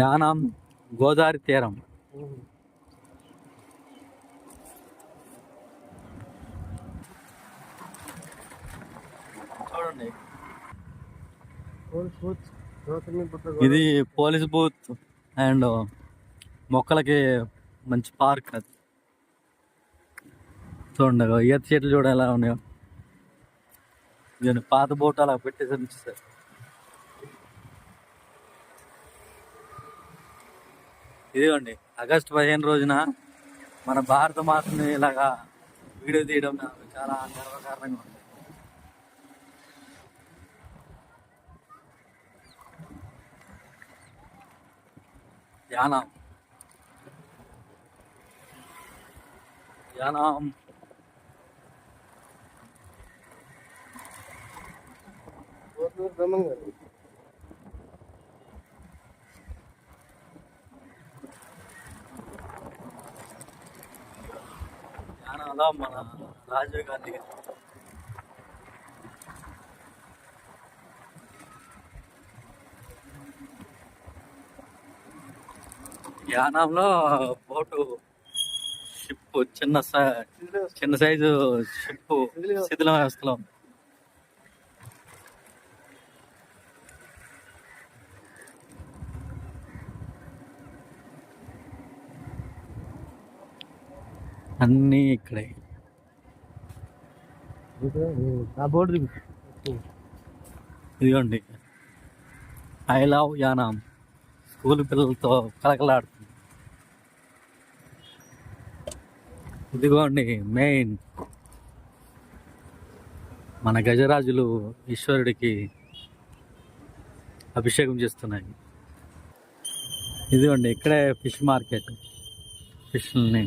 యానాం గోదావరి తీరం. చూడండి, ఇది పోలీస్ బూత్ అండ్ మొక్కలకి మంచి పార్క్. అది చూడండి, ఈత చెట్లు చూడ ఎలా ఉన్నాయో. దీన్ని పాత బోట్ అలా పెట్టేసి ఉంచేసారు. ఇదిగోండి, ఆగస్టు 15 రోజున మన భారత మాతని ఇలాగా వీడియో తీయడం నాకు చాలా గర్వకారణంగా ఉంది. యానాం యానాం యానాంలో మన రాజీవ్ గాంధీ గారు. యానాంలో బోటు షిప్ చిన్న సైజు షిప్ శిథిల వ్యవస్థలో. అన్నీ ఇక్కడే. ఇదిగోండి, ఐ లవ్ యానాం స్కూల్ పిల్లలతో కలకలాడుతుంది. ఇదిగోండి మెయిన్ మన గజరాజులు ఈశ్వరుడికి అభిషేకం చేస్తున్నాయి. ఇదిగోండి, ఇక్కడే ఫిష్ మార్కెట్. ఫిష్ని